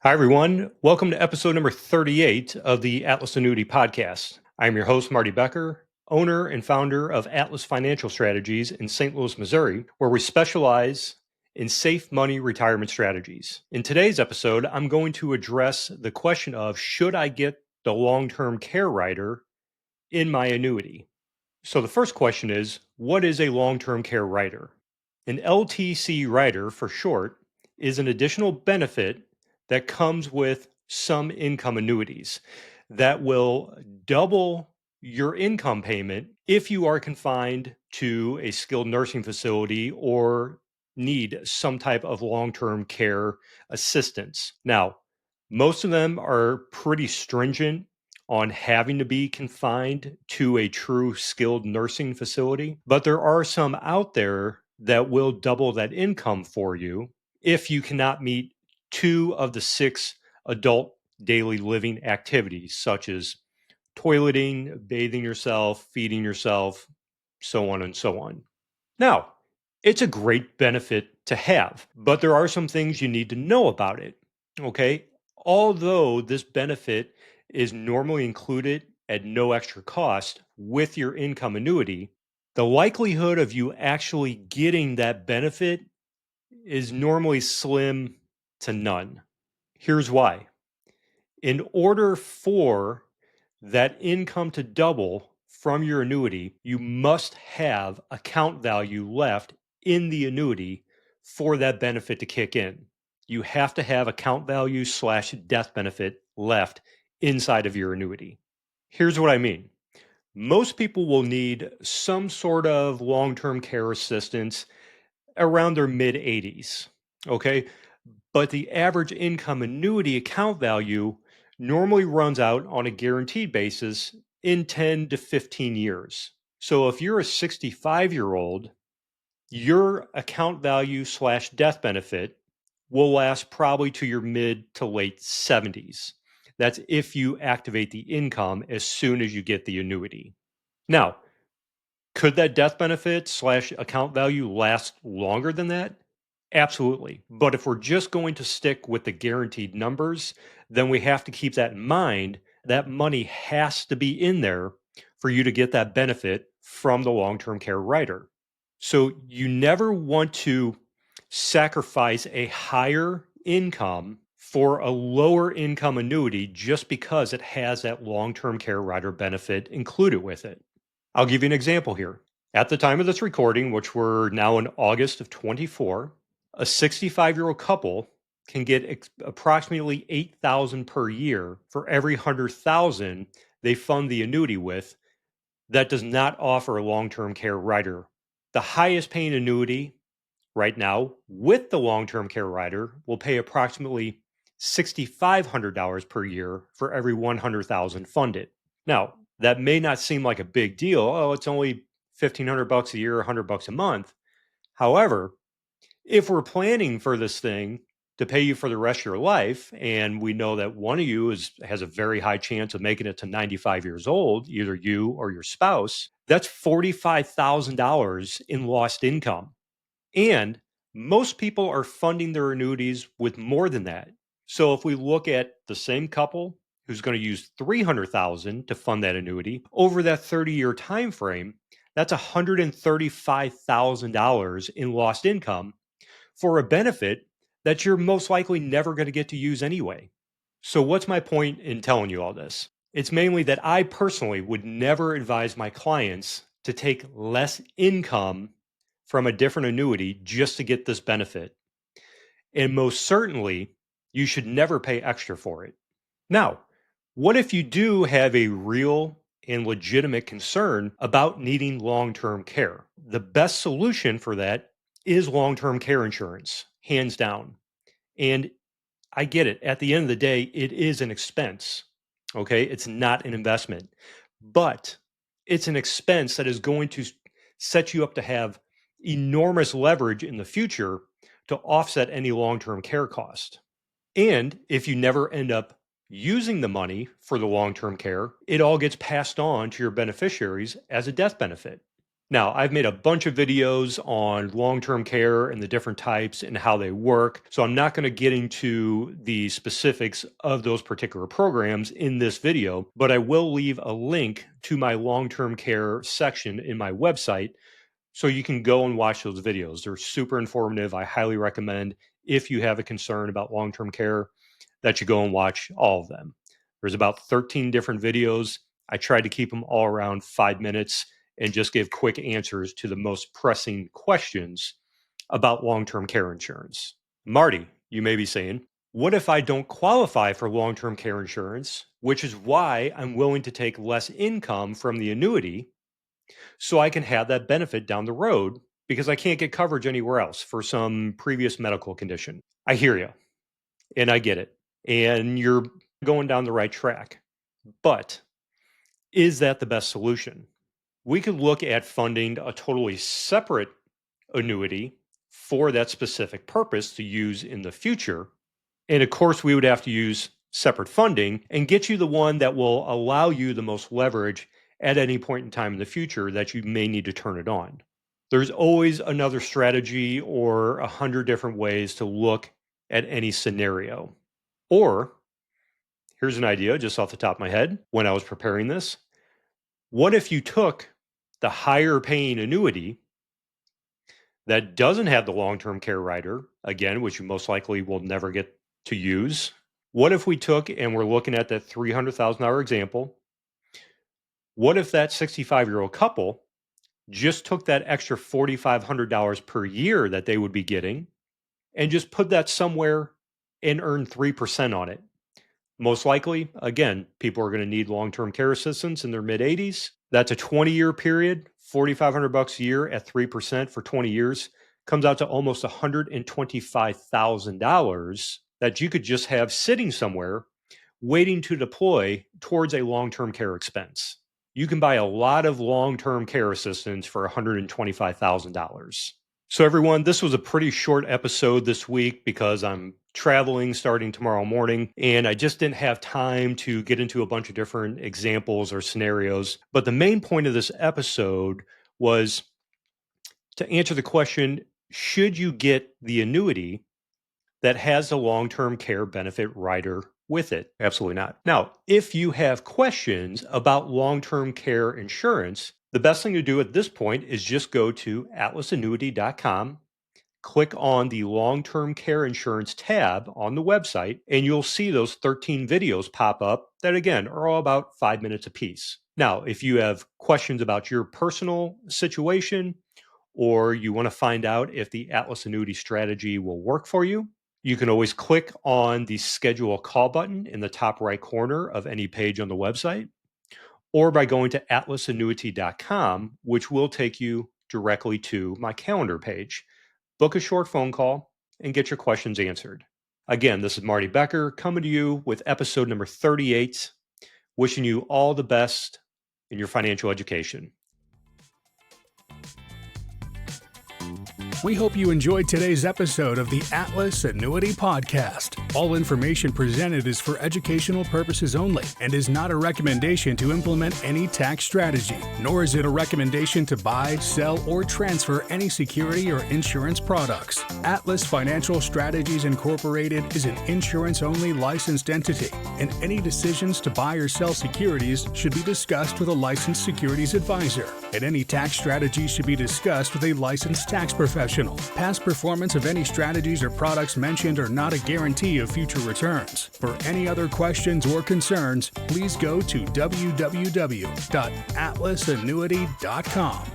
Hi, everyone. Welcome to episode number 38 of the Atlas Annuity podcast. I'm your host, Marty Becker, owner and founder of Atlas Financial Strategies in St. Louis, Missouri, where we specialize in safe money retirement strategies. In today's episode, I'm going to address the question of should I get the long-term care rider in my annuity? So the first question is, what is a long-term care rider? An LTC rider, for short, is an additional benefit that comes with some income annuities that will double your income payment if you are confined to a skilled nursing facility or need some type of long-term care assistance. Now, most of them are pretty stringent on having to be confined to a true skilled nursing facility. But there are some out there that will double that income for you if you cannot meet two of the six adult daily living activities, such as toileting, bathing yourself, feeding yourself, so on and so on. Now, it's a great benefit to have, but there are some things you need to know about it. Okay. Although this benefit is normally included at no extra cost with your income annuity, the likelihood of you actually getting that benefit is normally slim to none. Here's why. In order for that income to double from your annuity, you must have account value left in the annuity for that benefit to kick in. You have to have account value slash death benefit left inside of your annuity. Here's what I mean. Most people will need some sort of long term care assistance around their mid 80s. Okay. But the average income annuity account value normally runs out on a guaranteed basis in 10 to 15 years. So if you're a 65-year-old, your account value slash death benefit will last probably to your mid to late 70s. That's if you activate the income as soon as you get the annuity. Now, could that death benefit slash account value last longer than that? Absolutely. But if we're just going to stick with the guaranteed numbers, then we have to keep that in mind. That money has to be in there for you to get that benefit from the long term care rider. So you never want to sacrifice a higher income for a lower income annuity just because it has that long term care rider benefit included with it. I'll give you an example here. At the time of this recording, which we're now in August of 24, a 65-year-old couple can get approximately 8,000 per year for every 100,000 they fund the annuity with that does not offer a long-term care rider. The highest paying annuity right now with the long-term care rider will pay approximately $6,500 per year for every 100,000 funded. Now, that may not seem like a big deal. Oh, it's only 1,500 bucks a year, 100 bucks a month. However, if we're planning for this thing to pay you for the rest of your life, and we know that one of you has a very high chance of making it to 95 years old, either you or your spouse, that's $45,000 in lost income. And most people are funding their annuities with more than that. So if we look at the same couple who's going to use 300,000 to fund that annuity over that 30-year time frame, that's $135,000 in lost income for a benefit that you're most likely never going to get to use anyway. So what's my point in telling you all this? It's mainly that I personally would never advise my clients to take less income from a different annuity just to get this benefit. And most certainly, you should never pay extra for it. Now, what if you do have a real and legitimate concern about needing long term care? The best solution for that is long term care insurance, hands down. And I get it. At the end of the day, it is an expense. Okay. It's not an investment, but it's an expense that is going to set you up to have enormous leverage in the future to offset any long term care cost. And if you never end up using the money for the long term care, it all gets passed on to your beneficiaries as a death benefit. Now, I've made a bunch of videos on long-term care and the different types and how they work. So I'm not going to get into the specifics of those particular programs in this video, but I will leave a link to my long-term care section in my website so you can go and watch those videos. They're super informative. I highly recommend, if you have a concern about long-term care, that you go and watch all of them. There's about 13 different videos. I tried to keep them all around 5 minutes and just give quick answers to the most pressing questions about long-term care insurance. Marty, you may be saying, what if I don't qualify for long-term care insurance, which is why I'm willing to take less income from the annuity so I can have that benefit down the road because I can't get coverage anywhere else for some previous medical condition? I hear you and I get it. And you're going down the right track. But is that the best solution? We could look at funding a totally separate annuity for that specific purpose to use in the future. And of course, we would have to use separate funding and get you the one that will allow you the most leverage at any point in time in the future that you may need to turn it on. There's always another strategy or 100 different ways to look at any scenario. Or here's an idea just off the top of my head when I was preparing this. What if you took the higher paying annuity that doesn't have the long-term care rider, again, which you most likely will never get to use? What if we took, and we're looking at that $300,000 example, what if that 65-year-old couple just took that extra $4,500 per year that they would be getting and just put that somewhere and earn 3% on it? Most likely, again, people are going to need long-term care assistance in their mid-80s. That's a 20-year period, $4,500 a year at 3% for 20 years comes out to almost $125,000 that you could just have sitting somewhere waiting to deploy towards a long-term care expense. You can buy a lot of long-term care assistance for $125,000. So everyone, this was a pretty short episode this week because I'm traveling starting tomorrow morning, and I just didn't have time to get into a bunch of different examples or scenarios. But the main point of this episode was to answer the question, should you get the annuity that has a long-term care benefit rider with it? Absolutely not. Now, if you have questions about long-term care insurance, the best thing to do at this point is just go to atlasannuity.com, click on the long-term care insurance tab on the website, and you'll see those 13 videos pop up that, again, are all about 5 minutes apiece. Now, if you have questions about your personal situation, or you want to find out if the Atlas Annuity strategy will work for you, you can always click on the schedule a call button in the top right corner of any page on the website, or by going to atlasannuity.com, which will take you directly to my calendar page. Book a short phone call and get your questions answered. Again, this is Marty Becker coming to you with episode number 38, wishing you all the best in your financial education. We hope you enjoyed today's episode of the Atlas Annuity Podcast. All information presented is for educational purposes only and is not a recommendation to implement any tax strategy, nor is it a recommendation to buy, sell, or transfer any security or insurance products. Atlas Financial Strategies Incorporated is an insurance-only licensed entity, and any decisions to buy or sell securities should be discussed with a licensed securities advisor, and any tax strategy should be discussed with a licensed tax professional. Past performance of any strategies or products mentioned are not a guarantee of future returns. For any other questions or concerns, please go to www.atlasannuity.com.